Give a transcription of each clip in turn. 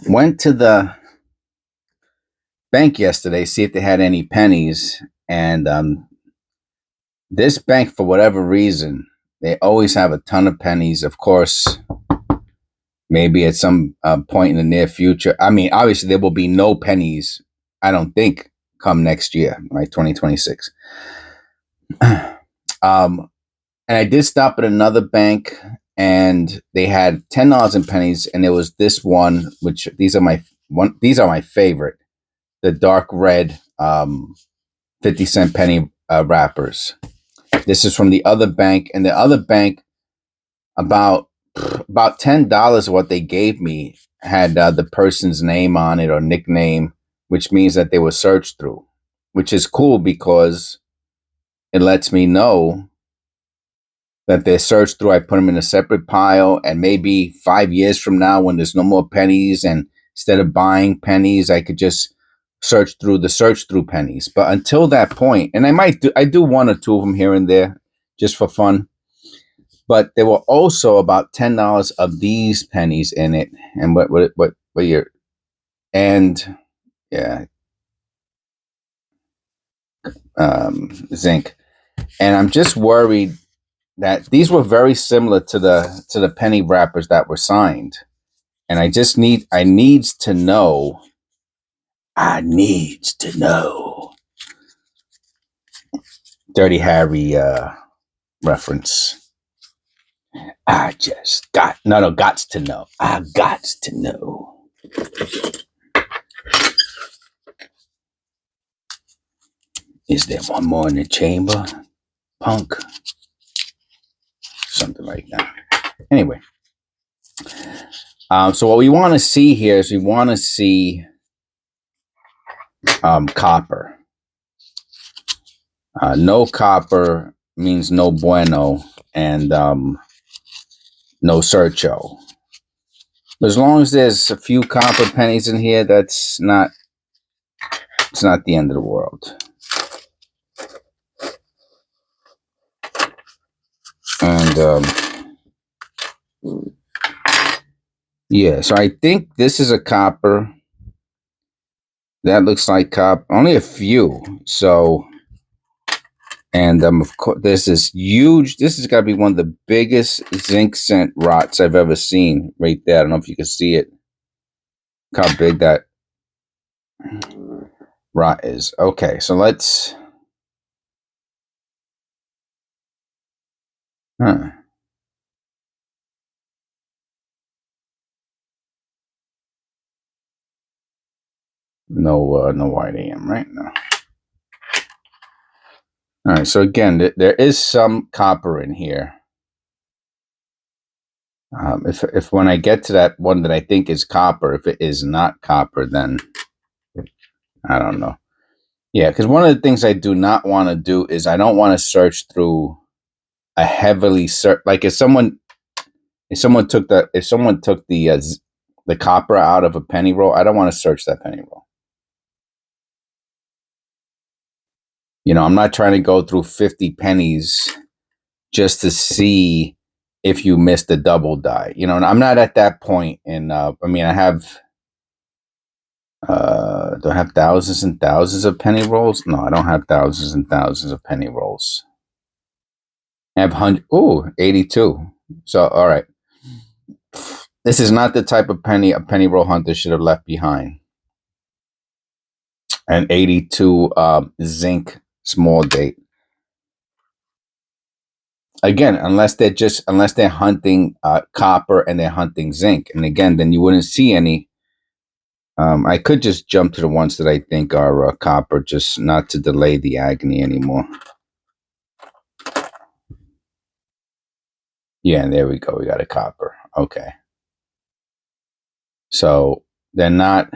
Went to the bank yesterday, see if they had any pennies, and this bank, for whatever reason, they always have a ton of pennies. Of course, maybe at some point in the near future. I mean, obviously, there will be no pennies, I don't think, come next year, right? 2026. And I did stop at another bank, and they had $10 in pennies, and there was this one, which these are my favorite, the dark red 50-cent penny wrappers. This is from the other bank, and the other bank, about $10 of what they gave me had the person's name on it or nickname, which means that they were searched through, which is cool because it lets me know that they're searched through. I put them in a separate pile, and maybe 5 years from now, when there's no more pennies, and instead of buying pennies, I could just search through pennies. But until that point, and I do one or two of them here and there just for fun. But there were also about $10 of these pennies in it, and what year? And yeah, zinc. And I'm just worried that these were very similar to the penny wrappers that were signed, and I needs to know. I needs to know. Dirty Harry reference. I just gots to know. I gots to know. Is there one more in the chamber? Punk. Something like that. Anyway. So what we want to see here is we want to see copper. No copper means no bueno, and no searcho. As long as there's a few copper pennies in here, it's not the end of the world. And yeah, so I think this is a copper. That looks like copper. Only a few. So, and of course, there's this huge. This has got to be one of the biggest zinc cent rots I've ever seen. Right there. I don't know if you can see it. Look how big that rot is. Okay, so let's. Huh. No white AM right now. All right, so again, there is some copper in here. If when I get to that one that I think is copper, if it is not copper, then I don't know. Yeah, because one of the things I do not want to do is I don't want to search through a heavily like if someone took the copper out of a penny roll, I don't want to search that penny roll. You know, I'm not trying to go through 50 pennies just to see if you missed the double die. You know, and I'm not at that point. And I mean, I have. Do I have thousands and thousands of penny rolls? No, I don't have thousands and thousands of penny rolls. I have 82. So, all right. This is not the type of penny a penny roll hunter should have left behind. An 82 zinc small date. Again, unless they're hunting copper and they're hunting zinc, and again, then you wouldn't see any. I could just jump to the ones that I think are copper, just not to delay the agony anymore. Yeah, and there we go. We got a copper. Okay. So they're not.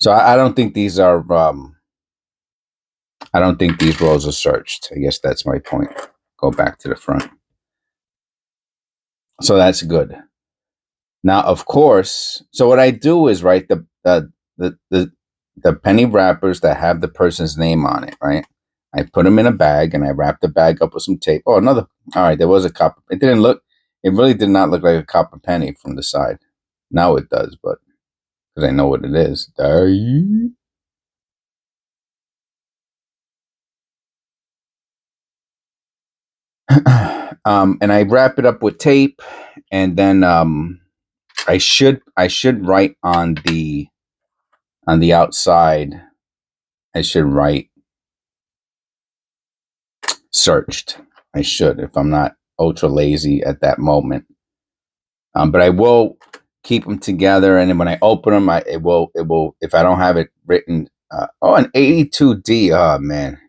So I don't think these are. I don't think these rolls are searched. I guess that's my point. Go back to the front. So that's good. Now, of course, so what I do is write the penny wrappers that have the person's name on it, right? I put them in a bag and I wrap the bag up with some tape. Oh, another. All right, there was a copper. It really did not look like a copper penny from the side. Now it does, but because I know what it is. And I wrap it up with tape, and then I should write on the outside. I should write searched. I should, if I'm not ultra lazy at that moment. But I will keep them together, and then when I open them, it will. If I don't have it written, an 82D. Oh man,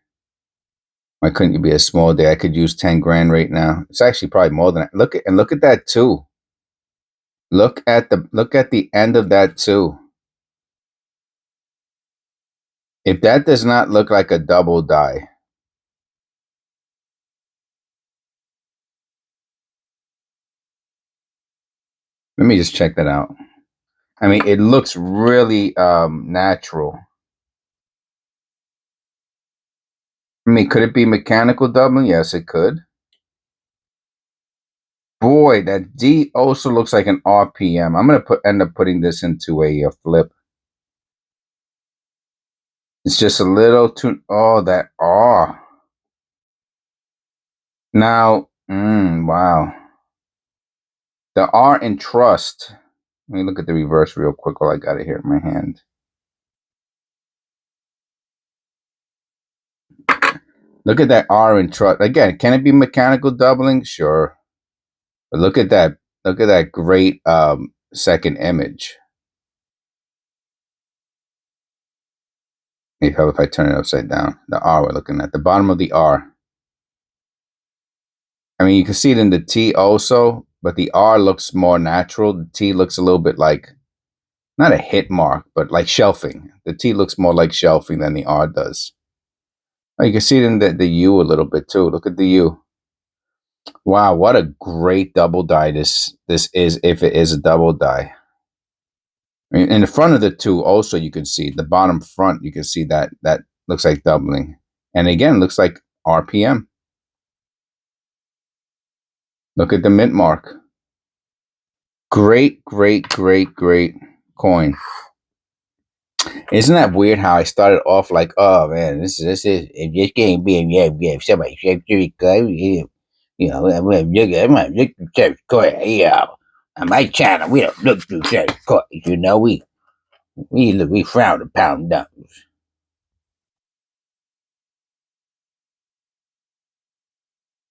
why couldn't you be a small day? I could use 10 grand right now. It's actually probably more than that. Look at that too. Look at the end of that too. If that does not look like a double die, let me just check that out. I mean, it looks really natural. I mean, could it be mechanical doubling? Yes, it could. Boy, that D also looks like an RPM. I'm gonna end up putting this into a flip. It's just a little too. Oh, that R. Now, wow. The R in trust. Let me look at the reverse real quick while I got it here in my hand. Look at that R in trust. Again, can it be mechanical doubling? Sure. But look at that. Look at that great second image. Maybe if I turn it upside down. The R we're looking at. The bottom of the R. I mean, you can see it in the T also, but the R looks more natural. The T looks a little bit like, not a hit mark, but like shelving. The T looks more like shelving than the R does. Oh, you can see it in the U a little bit too. Look at the U. Wow, what a great double die this is, if it is a double die. I mean, in the front of the two also, you can see the bottom front. You can see that looks like doubling, and again looks like RPM. Look at the mint mark. Great, great, great, great coin. Isn't that weird how I started off like, oh man, this is if this game being yeah somebody said I'm gonna look through such coin. Yeah, on my channel we don't look through such coins. We frown upon those.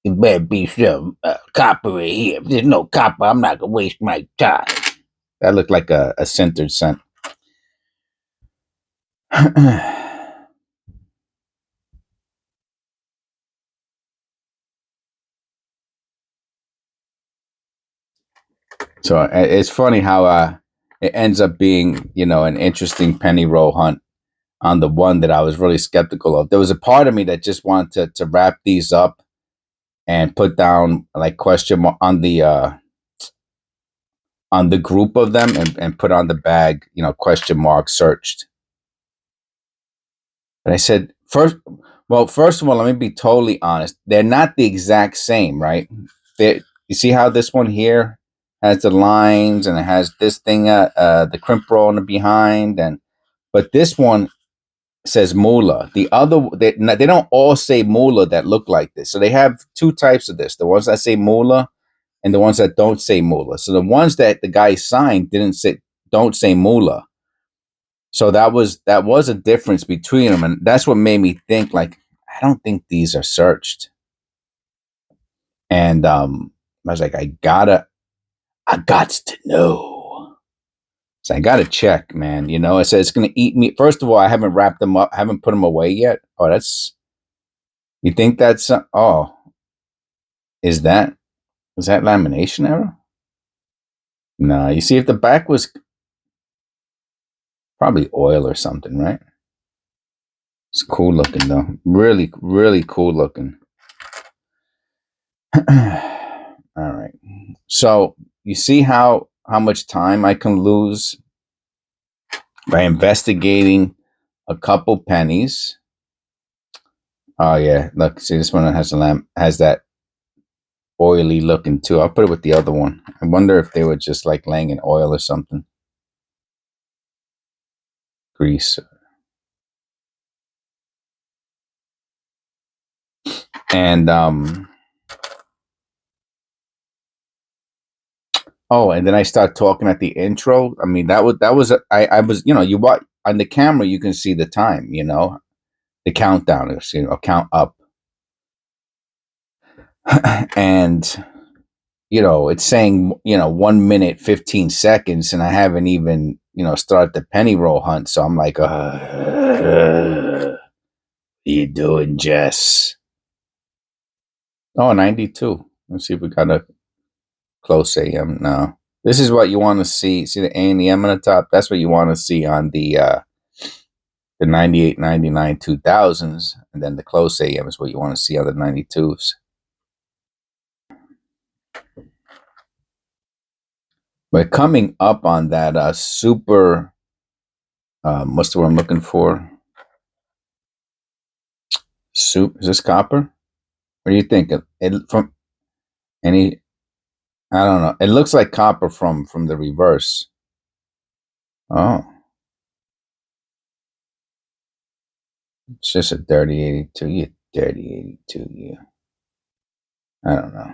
There better be some copper in here. If there's no copper, I'm not gonna waste my time. That looked like a centered cent. So it's funny how it ends up being, an interesting penny roll hunt on the one that I was really skeptical of. There was a part of me that just wanted to wrap these up and put down like question mark on the group of them, and put on the bag, question mark searched. And I said, first of all, let me be totally honest. They're not the exact same, right? You see how this one here has the lines, and it has this thing, the crimp roll in the behind, but this one says moolah. The other, they don't all say moolah that look like this. So they have two types of this: the ones that say moolah, and the ones that don't say moolah. So the ones that the guy signed don't say moolah. So that was a difference between them, and that's what made me think like, I don't think these are searched. And I was like, I got to know. So I gotta check, man. I said it's gonna eat me. First of all, I haven't wrapped them up, haven't put them away yet. Oh, you think that's oh, is that lamination error? No, you see, if the back was probably oil or something, right? It's cool looking though. Really, really cool looking. All right. So you see how much time I can lose by investigating a couple pennies. Oh yeah, look, see, this one has that oily looking too. I'll put it with the other one. I wonder if they were just like laying in oil or something. Grease. And oh, and then I start talking at the intro. I mean, that was I was, you know, you watch on the camera, you can see the time, you know, the countdown is, you know, count up. And you know, it's saying, you know, 1 minute 15 seconds, and I haven't even, you know, started the penny roll hunt. So I'm like, what you doing, Jess? Oh, 92. Let's see if we got a close AM now. This is what you want to see. See the A and the M on the top? That's what you want to see on the 98, 99, 2000s. And then the close AM is what you want to see on the 92s. But coming up on that super, what's the word I'm looking for? Soup? Is this copper? What do you think? It from any? I don't know. It looks like copper from the reverse. Oh, it's just a dirty 82. You dirty 82. You. I don't know.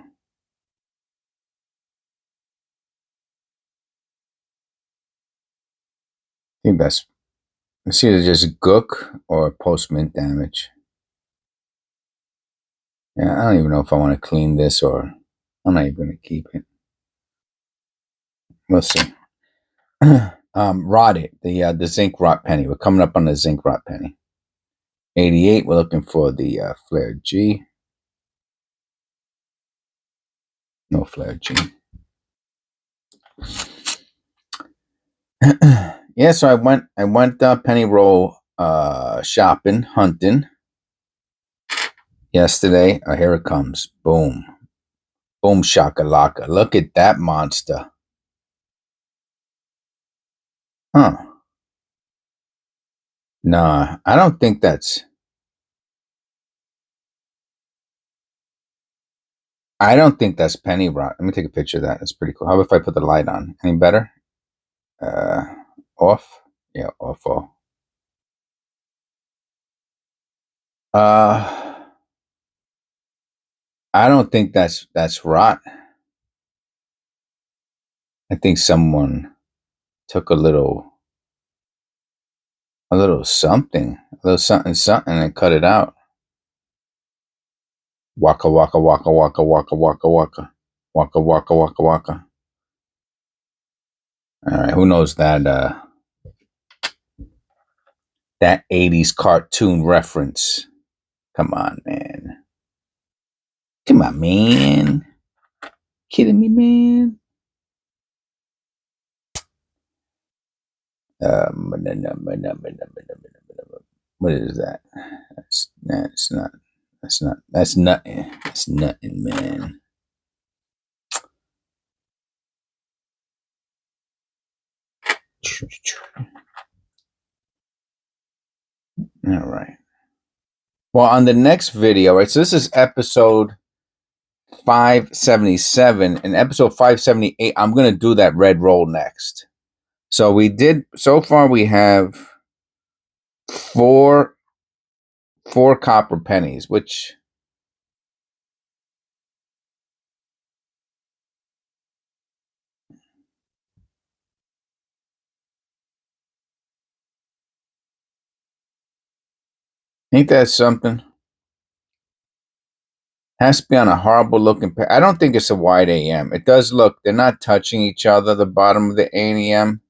I think that's. It's either just gook or post mint damage. Yeah, I don't even know if I want to clean this or I'm not even going to keep it. We'll see. Rotted, the zinc rot penny. We're coming up on the zinc rot penny. 88. We're looking for the flare G. No flare G. Yeah, so I went penny roll shopping, hunting yesterday. Oh, here it comes. Boom. Boom shakalaka. Look at that monster. Huh. Nah, I don't think that's penny rot. Let me take a picture of that. That's pretty cool. How about if I put the light on? Any better? Uh off? Yeah, off. Uh I don't think that's rot. I think someone took a little something, and cut it out. Waka waka waka waka waka waka waka waka waka waka waka. All right, who knows that 80s cartoon reference? Come on, man. Come on, man. Kidding me, man? What is that? That's not. That's nothing. That's nothing, man. All right. Well, on the next video, right? So this is episode 577. In episode 578, I'm gonna do that red roll next. So so far we have four copper pennies, which ain't that something? Has to be on a horrible looking I don't think it's a wide AM. It does look, they're not touching each other, the bottom of the A and the M.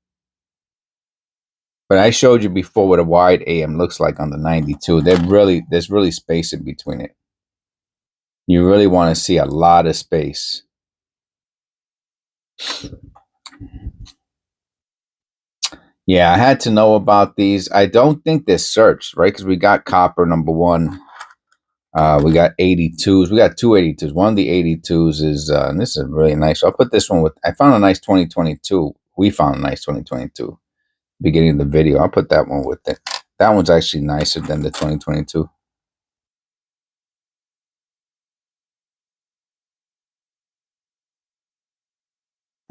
But I showed you before what a wide AM looks like on the 92. There's really space in between it. You really want to see a lot of space. Yeah, I had to know about these. I don't think they're searched, right? Because we got copper number one. We got 82s. We got two 82s. One of the 82s is, and this is really nice. So I'll put this one with, I found a nice 2022. We found a nice 2022. Beginning of the video. I'll put that one with it. That one's actually nicer than the 2022.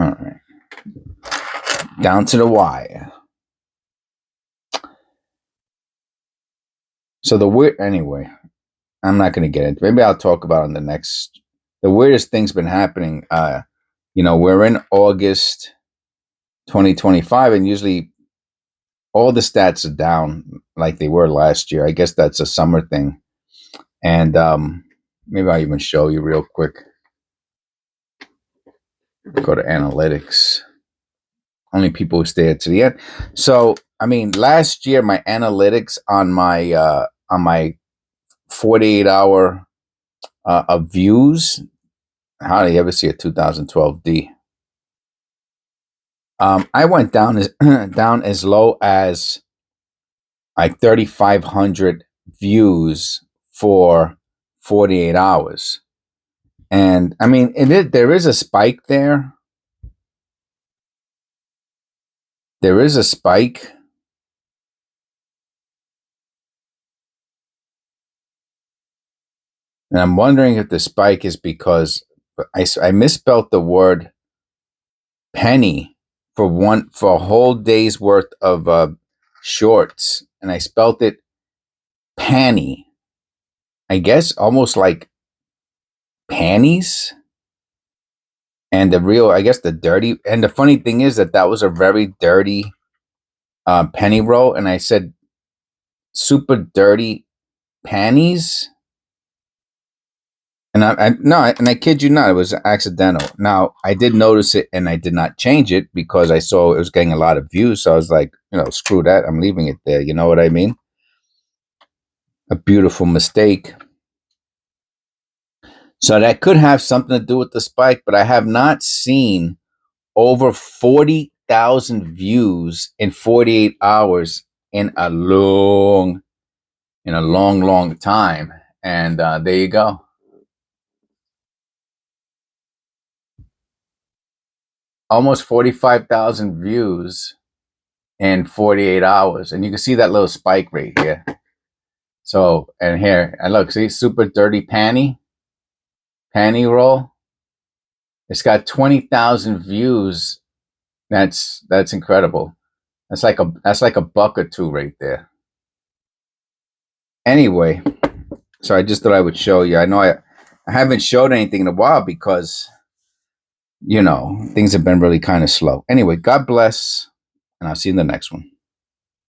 All right. Down to the wire. So the weird, anyway, I'm not going to get into it. Maybe I'll talk about it on the next. The weirdest thing's been happening. We're in August 2025, and usually all the stats are down like they were last year. I guess that's a summer thing. And maybe I'll even show you real quick. Go to analytics. Only people who stay to the end. So, I mean, last year my analytics on my 48-hour of views. How do you ever see a 2012D? I went down as low as like 3,500 views for 48 hours. And I mean, there is a spike there. There is a spike. And I'm wondering if the spike is because I misspelled the word penny for a whole day's worth of shorts, and I spelled it panny. I guess almost like panties. And I guess the dirty, and the funny thing is that was a very dirty penny roll, and I said super dirty panties. And I kid you not, it was accidental. Now I did notice it, and I did not change it because I saw it was getting a lot of views. So I was like, screw that, I'm leaving it there. You know what I mean? A beautiful mistake. So that could have something to do with the spike, but I have not seen over 40,000 views in 48 hours in a long time. And there you go. Almost 45,000 views in 48 hours. And you can see that little spike right here. So, and here, and look, see, super dirty panty roll. It's got 20,000 views. That's incredible. That's like a buck or two right there. Anyway, so I just thought I would show you. I know I haven't showed anything in a while because, things have been really kind of slow. Anyway, God bless, and I'll see you in the next one.